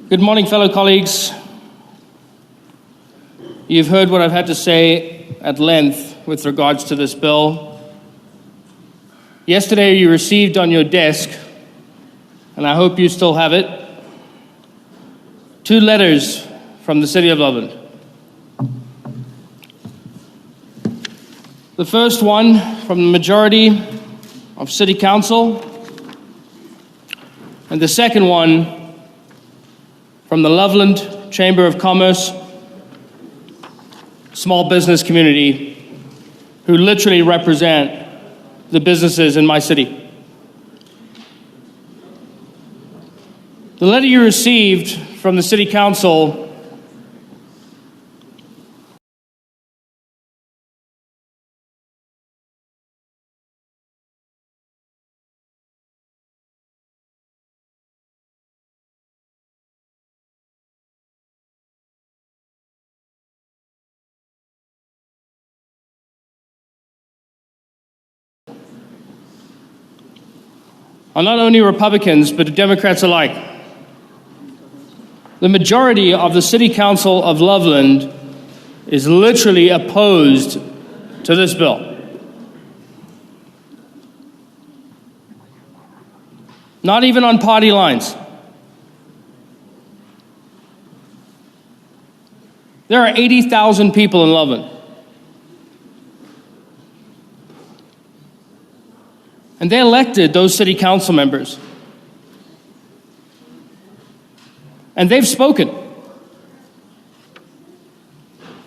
Good morning, fellow colleagues. You've heard what I've had to say at length with regards to this bill. Yesterday you received on your desk, and I hope you still have it, 2 letters from the City of Loveland. The first one from the majority of City Council, and the second one from the Loveland Chamber of Commerce, small business community, who literally represent the businesses in my city. The letter you received from the City Council are not only Republicans, but Democrats alike. The majority of the City Council of Loveland is literally opposed to this bill. Not even on party lines. There are 80,000 people in Loveland. And they elected those city council members. And they've spoken.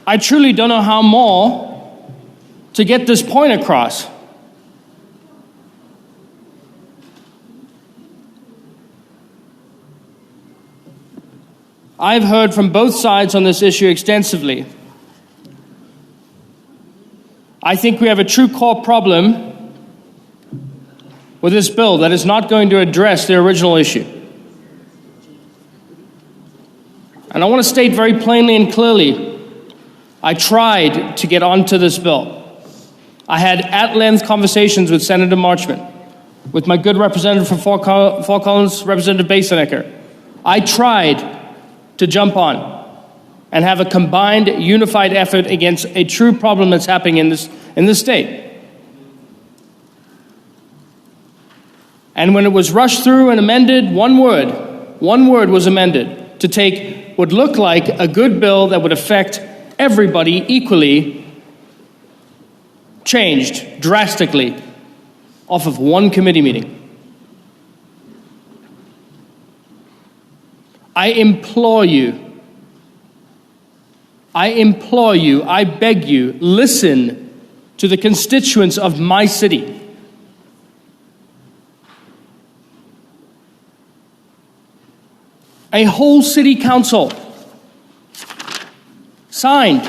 I truly don't know how more to get this point across. I've heard from both sides on this issue extensively. I think we have a true core problem with this bill that is not going to address the original issue. And I want to state very plainly and clearly, I tried to get onto this bill. I had at-length conversations with Senator Marchman, with my good representative from Fort Collins, Representative Boesenecker. I tried to jump on and have a combined, unified effort against a true problem that's happening in this state. And when it was rushed through and amended, one word was amended to take what looked like a good bill that would affect everybody equally, changed drastically off of one committee meeting. I implore you, I beg you, listen to the constituents of my city. A whole city council signed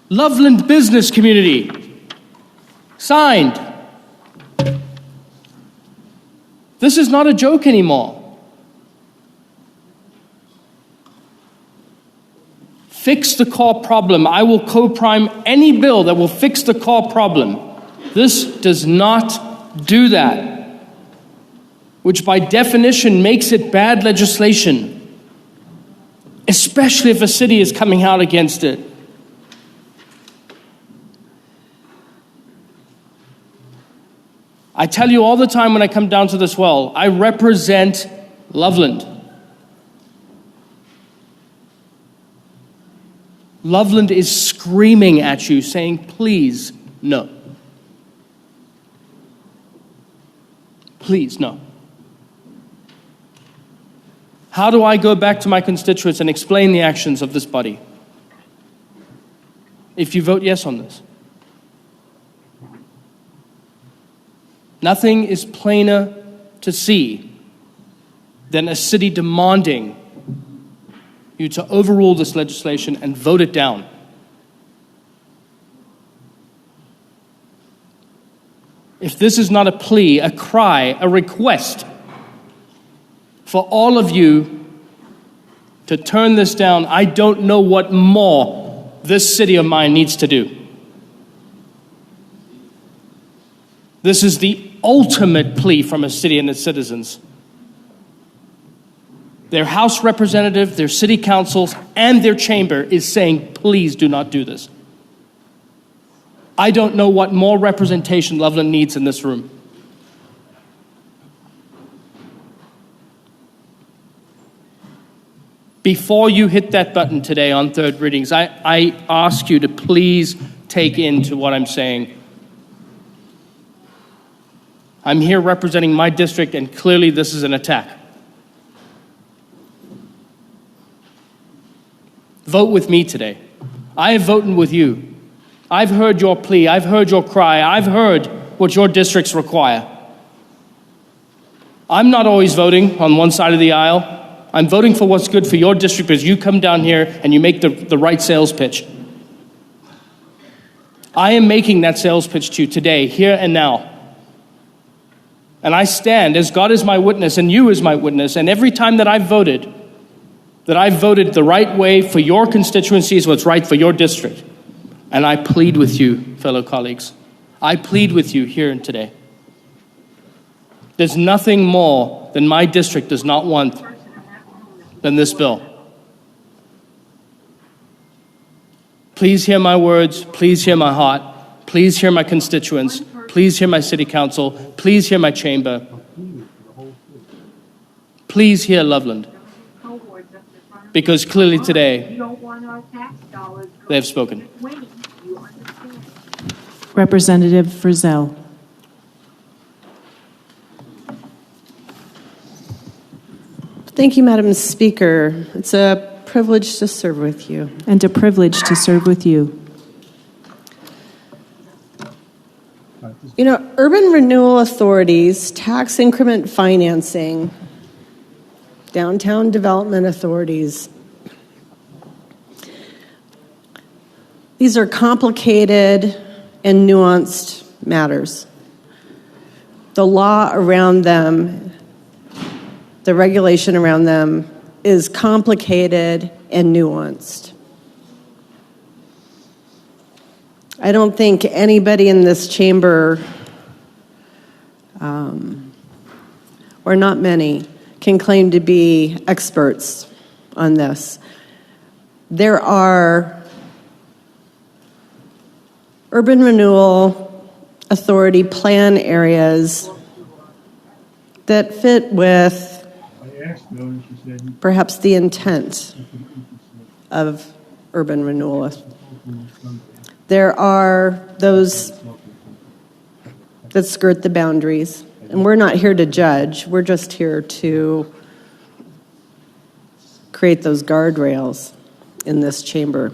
Loveland business community signed. This is not a joke anymore. Fix the core problem. I will co-prime any bill that will fix the core problem. This does not do that, which by definition makes it bad legislation, especially if a city is coming out against it. I tell you all the time when I come down to this well, I represent Loveland. Loveland is screaming at you, saying, please, no. Please, no. How do I go back to my constituents and explain the actions of this body if you vote yes on this? Nothing is plainer to see than a city demanding you to overrule this legislation and vote it down. If this is not a plea, a cry, a request for all of you to turn this down, I don't know what more this city of mine needs to do. This is the ultimate plea from a city and its citizens. Their House representative, their city councils, and their chamber is saying, please do not do this. I don't know what more representation Loveland needs in this room. Before you hit that button today on third readings, I ask you to please take into what I'm saying. I'm here representing my district, and clearly this is an attack. Vote with me today. I have voted with you. I've heard your plea. I've heard your cry. I've heard what your districts require. I'm not always voting on one side of the aisle. I'm voting for what's good for your district because you come down here and you make the right sales pitch. I am making that sales pitch to you today, here and now. And I stand as God is my witness and you is my witness. And every time that I've voted the right way for your constituency is what's right for your district. And I plead with you, fellow colleagues. I plead with you here and today. There's nothing more than my district does not want than this bill. Please hear my words. Please hear my heart. Please hear my constituents. Please hear my city council. Please hear my chamber. Please hear Loveland. Because clearly today, they have spoken. Representative Frizzell. Thank you, Madam Speaker. It's a privilege to serve with you. And a privilege to serve with you. You know, urban renewal authorities, tax increment financing, downtown development authorities, these are complicated and nuanced matters. The law around them, the regulation around them is complicated and nuanced. I don't think anybody in this chamber, or not many, can claim to be experts on this. There are urban renewal authority plan areas that fit with perhaps the intent of urban renewal. There are those that skirt the boundaries, and we're not here to judge. We're just here to create those guardrails in this chamber.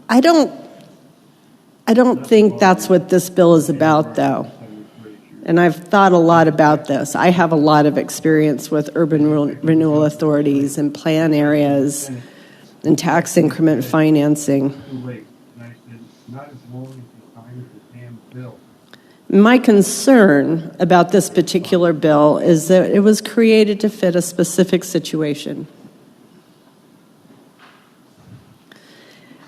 I don't think that's what this bill is about, though. And I've thought a lot about this. I have a lot of experience with urban renewal authorities and plan areas and tax increment financing. My concern about this particular bill is that it was created to fit a specific situation.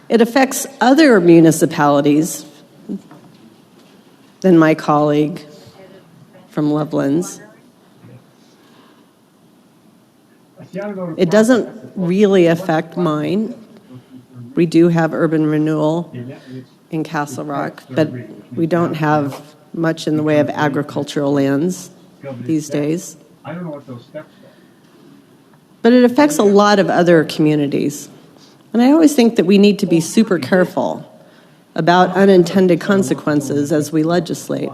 It affects other municipalities than my colleague from Loveland's. It doesn't really affect mine. We do have urban renewal in Castle Rock, but we don't have much in the way of agricultural lands these days. But it affects a lot of other communities. And I always think that we need to be super careful about unintended consequences as we legislate.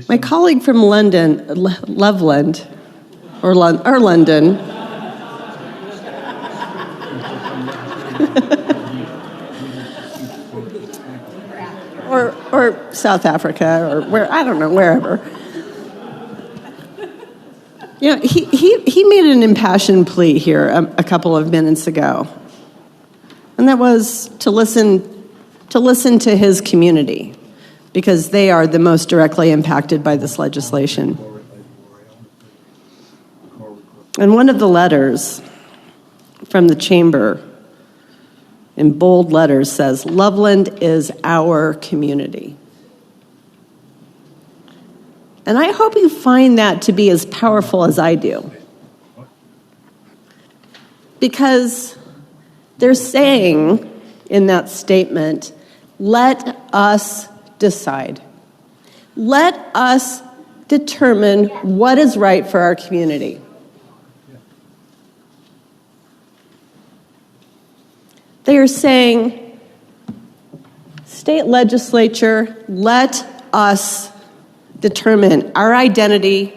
My colleague from London, Loveland, or London, or South Africa, or where, I don't know, wherever. You know, he made an impassioned plea here a couple of minutes ago, and that was to listen to his community, because they are the most directly impacted by this legislation. And one of the letters from the chamber in bold letters says, Loveland is our community. And I hope you find that to be as powerful as I do. Because they're saying in that statement, let us decide. Let us determine what is right for our community. They are saying, state legislature, let us determine our identity,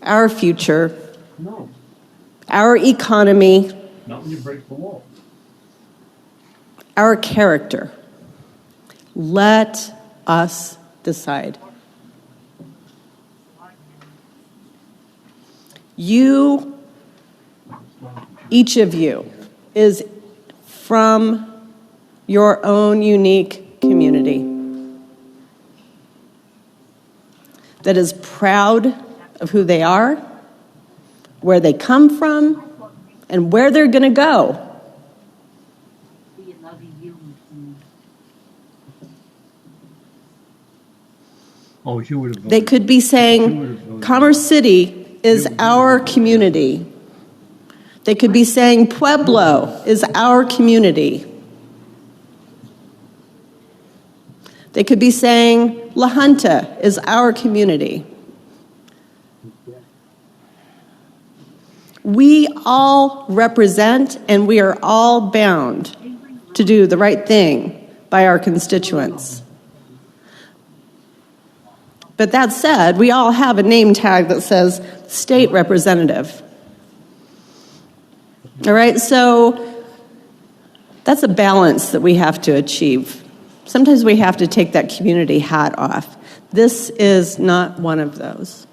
our future, our economy, not when you break the law. our character. Let us decide. You, each of you, is from your own unique community that is proud of who they are, where they come from, and where they're going to go. Oh, you would have voted. They could be saying, Commerce City is our community. They could be saying, Pueblo is our community. They could be saying, La Junta is our community. We all represent and we are all bound to do the right thing by our constituents. But that said, we all have a name tag that says state representative. All right, so that's a balance that we have to achieve. Sometimes we have to take that community hat off. This is not one of those.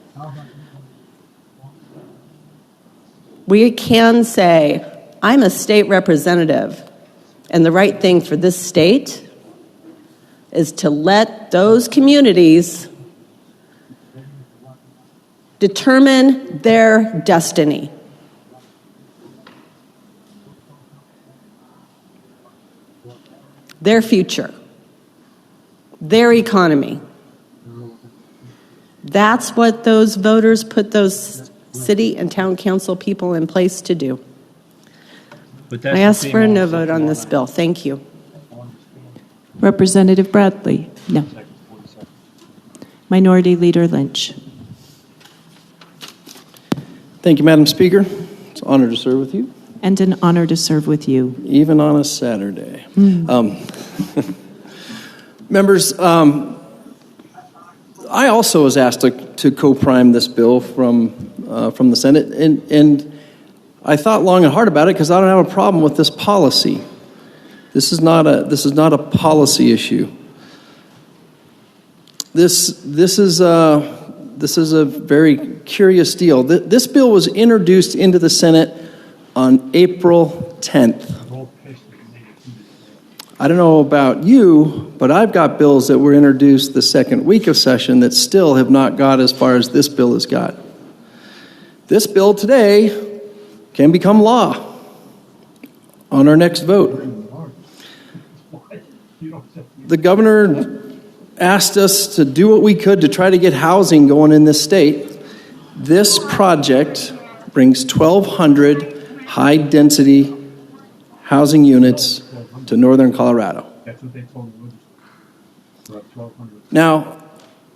We can say, I'm a state representative, and the right thing for this state is to let those communities determine their destiny. Their future, their economy. That's what those voters put those city and town council people in place to do. I ask for a no vote on this bill. Thank you. Representative Bradley? No. Minority Leader Lynch? Thank you, Madam Speaker. It's an honor to serve with you. And an honor to serve with you. Even on a Saturday. Members, I also was asked to co-prime this bill from the Senate, and I thought long and hard about it because I don't have a problem with this policy. This is not a policy issue. This is a very curious deal. This bill was introduced into the Senate on April 10th. I don't know about you, but I've got bills that were introduced the second week of session that still have not got as far as this bill has got. This bill today can become law on our next vote. The governor asked us to do what we could to try to get housing going in this state. This project brings 1,200 high-density housing units to northern Colorado. That's what they told me. About 1,200. Now,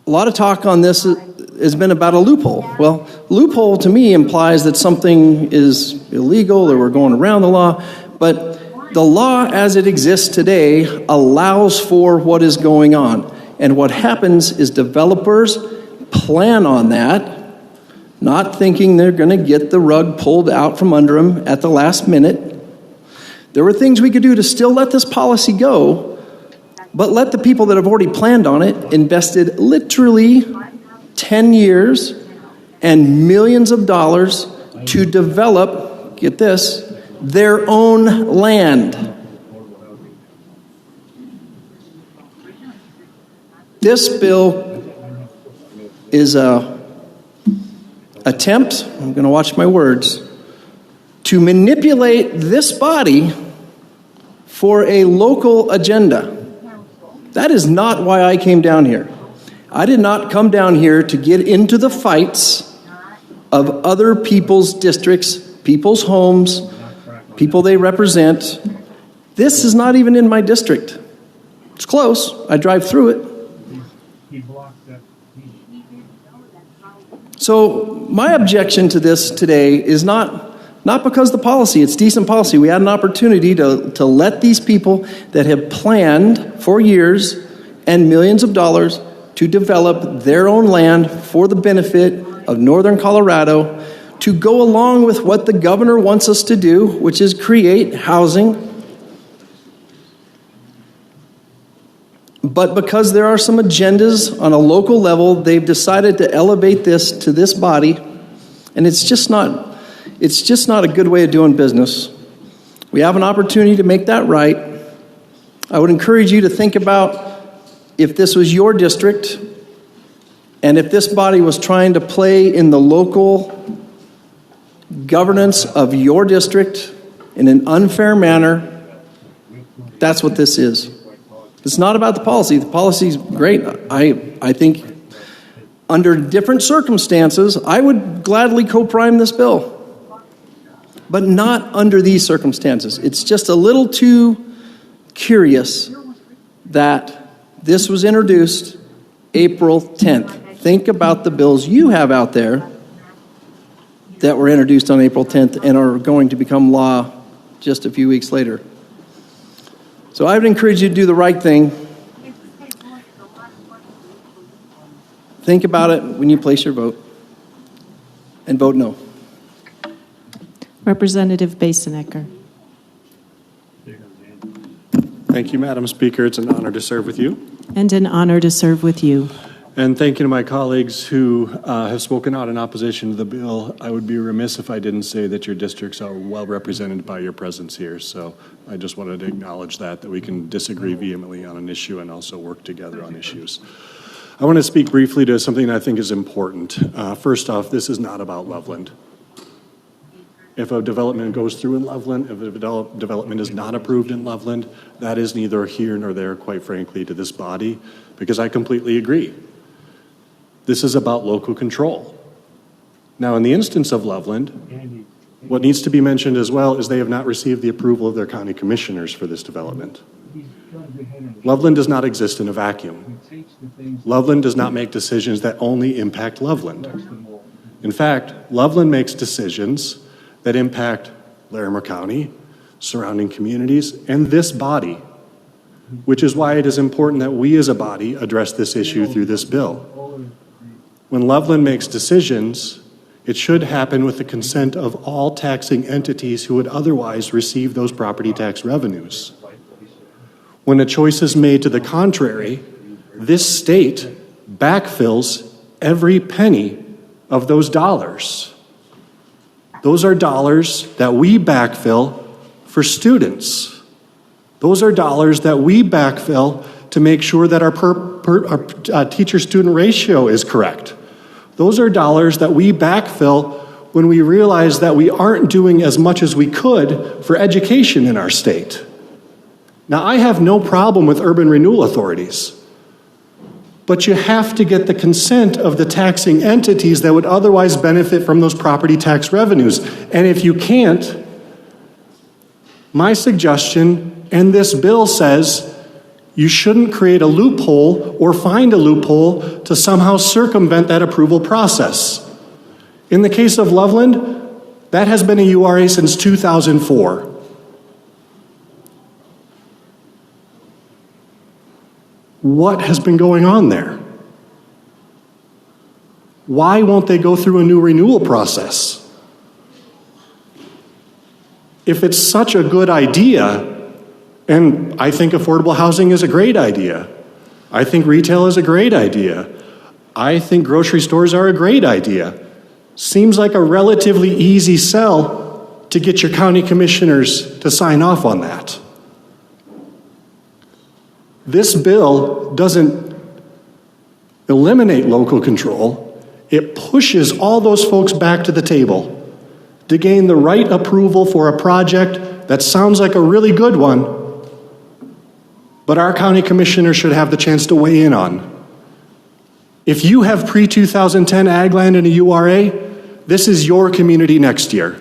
a lot of talk on this has been about a loophole. Well, loophole to me implies that something is illegal or we're going around the law, but the law as it exists today allows for what is going on. And what happens is developers plan on that, not thinking they're going to get the rug pulled out from under them at the last minute. There were things we could do to still let this policy go, but let the people that have already planned on it invested literally 10 years and millions of dollars to develop, get this, their own land. This bill is a attempt, I'm going to watch my words, to manipulate this body for a local agenda. That is not why I came down here. I did not come down here to get into the fights of other people's districts, people's homes, people they represent. This is not even in my district. It's close. I drive through it. He blocked that. So my objection to this today is not because the policy, it's decent policy. We had an opportunity to let these people that have planned for years and millions of dollars to develop their own land for the benefit of northern Colorado, to go along with what the governor wants us to do, which is create housing. But because there are some agendas on a local level, they've decided to elevate this to this body, and it's just not a good way of doing business. We have an opportunity to make that right. I would encourage you to think about if this was your district, and if this body was trying to play in the local governance of your district in an unfair manner. That's what this is. It's not about the policy. The policy's great. I think under different circumstances, I would gladly co-prime this bill. But not under these circumstances. It's just a little too curious that this was introduced April 10th. Think about the bills you have out there that were introduced on April 10th and are going to become law just a few weeks later. So I would encourage you to do the right thing. Think about it when you place your vote, and vote no. Representative Boesenecker. Thank you, Madam Speaker. It's an honor to serve with you. And an honor to serve with you. And thank you to my colleagues who have spoken out in opposition to the bill. I would be remiss if I didn't say that your districts are well represented by your presence here. So I just wanted to acknowledge that we can disagree vehemently on an issue and also work together on issues. I want to speak briefly to something I think is important. First off, this is not about Loveland. If a development goes through in Loveland, if a development is not approved in Loveland, that is neither here nor there, quite frankly, to this body, because I completely agree. This is about local control. Now, in the instance of Loveland, what needs to be mentioned as well is they have not received the approval of their county commissioners for this development. Loveland does not exist in a vacuum. Loveland does not make decisions that only impact Loveland. In fact, Loveland makes decisions that impact Larimer County, surrounding communities, and this body, which is why it is important that we as a body address this issue through this bill. When Loveland makes decisions, it should happen with the consent of all taxing entities who would otherwise receive those property tax revenues. When a choice is made to the contrary, this state backfills every penny of those dollars. Those are dollars that we backfill for students. Those are dollars that we backfill to make sure that our teacher-student ratio is correct. Those are dollars that we backfill when we realize that we aren't doing as much as we could for education in our state. Now, I have no problem with urban renewal authorities, but you have to get the consent of the taxing entities that would otherwise benefit from those property tax revenues. And if you can't, my suggestion, and this bill says, you shouldn't create a loophole or find a loophole to somehow circumvent that approval process. In the case of Loveland, that has been a URA since 2004. What has been going on there? Why won't they go through a new renewal process? If it's such a good idea, and I think affordable housing is a great idea. I think retail is a great idea. I think grocery stores are a great idea. Seems like a relatively easy sell to get your county commissioners to sign off on that. This bill doesn't eliminate local control. It pushes all those folks back to the table to gain the right approval for a project that sounds like a really good one, but our county commissioner should have the chance to weigh in on. If you have pre-2010 ag land in a URA, this is your community next year.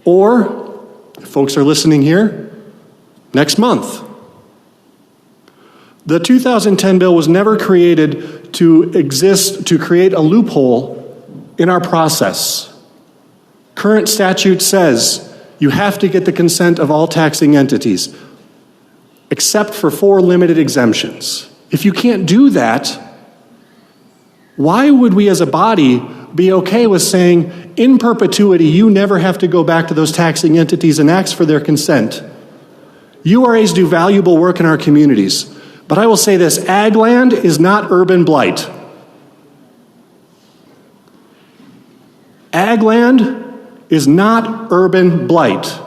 Or, if folks are listening here, next month. The 2010 bill was never created to create a loophole in our process. Current statute says you have to get the consent of all taxing entities, except for 4 limited exemptions. If you can't do that, why would we as a body be okay with saying, in perpetuity, you never have to go back to those taxing entities and ask for their consent? URAs do valuable work in our communities, but I will say this, ag land is not urban blight. Ag land is not urban blight.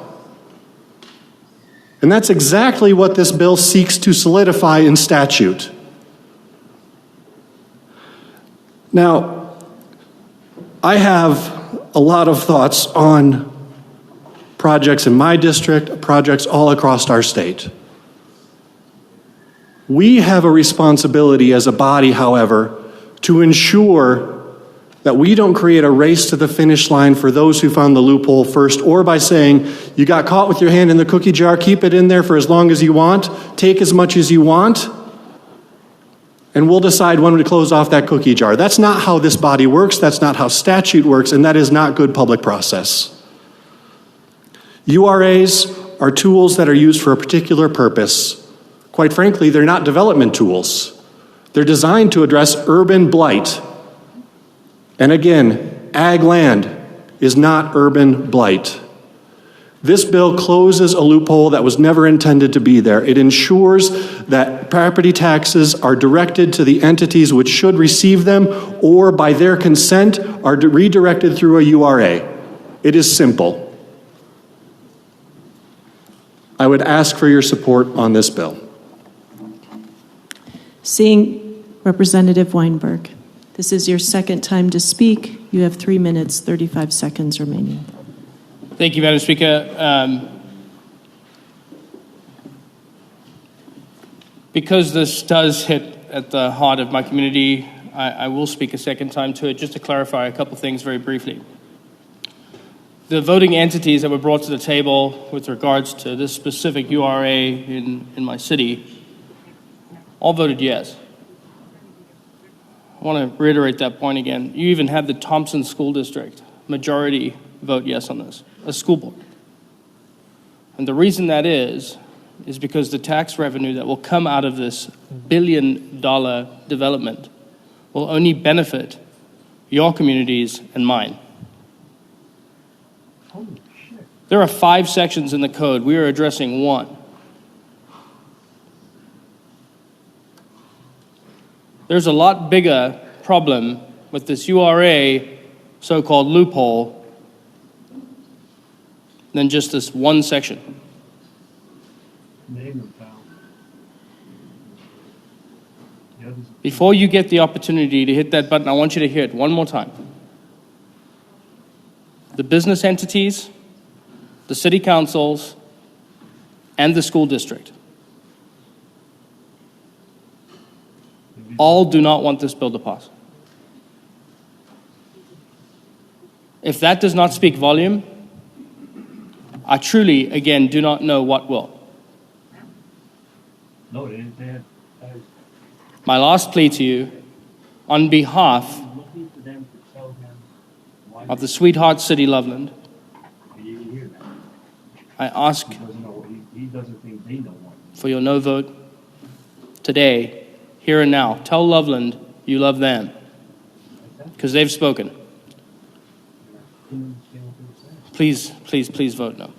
And that's exactly what this bill seeks to solidify in statute. Now, I have a lot of thoughts on projects in my district, projects all across our state. We have a responsibility as a body, however, to ensure that we don't create a race to the finish line for those who found the loophole first, or by saying, you got caught with your hand in the cookie jar, keep it in there for as long as you want, take as much as you want, and we'll decide when to close off that cookie jar. That's not how this body works, that's not how statute works, and that is not good public process. URAs are tools that are used for a particular purpose. Quite frankly, they're not development tools. They're designed to address urban blight. And again, ag land is not urban blight. This bill closes a loophole that was never intended to be there. It ensures that property taxes are directed to the entities which should receive them, or by their consent are redirected through a URA. It is simple. I would ask for your support on this bill. Seeing Representative Weinberg. This is your second time to speak. You have 3 minutes, 35 seconds remaining. Thank you, Madam Speaker. Because this does hit at the heart of my community, I will speak a second time to it, just to clarify a couple things very briefly. The voting entities that were brought to the table with regards to this specific URA in my city all voted yes. I want to reiterate that point again. You even had the Thompson School District majority vote yes on this, a school board. And the reason that is because the tax revenue that will come out of this $1 billion development will only benefit your communities and mine. There are 5 sections in the code. We are addressing 1. There's a lot bigger problem with this URA so-called loophole than just this 1 section. Before you get the opportunity to hit that button, I want you to hear it one more time. The business entities, the city councils, and the school district all do not want this bill to pass. If that does not speak volume, I truly, again, do not know what will. No, they had My last plea to you, on behalf looking for them to tell him why of the sweetheart city Loveland, they didn't hear that. I ask He doesn't think they know what. for your no vote today, here and now. Tell Loveland you love them, because they've spoken. Please, please, please vote no.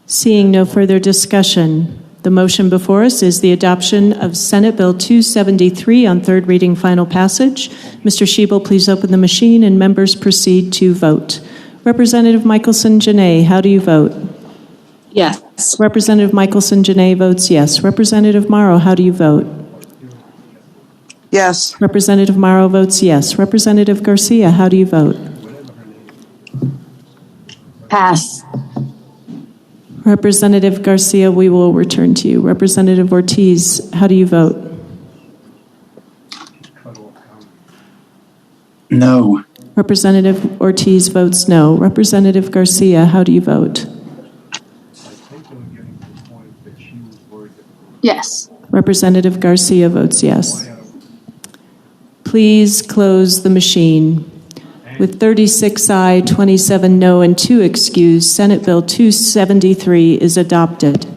Seeing no further discussion, the motion before us is the adoption of Senate Bill 273 on third reading final passage. Mr. Schiebel, please open the machine and members proceed to vote. Representative Michelson-Janae, how do you vote? Yes. Representative Michelson-Janae votes yes. Representative Morrow, how do you vote? Yes. Representative Morrow votes yes. Representative Garcia, how do you vote? Pass. Representative Garcia, we will return to you. Representative Ortiz, how do you vote? No. Representative Ortiz votes no. Representative Garcia, how do you vote? Yes. Representative Garcia votes yes. Please close the machine. With 36 aye, 27 no, and 2 excused, Senate Bill 273 is adopted.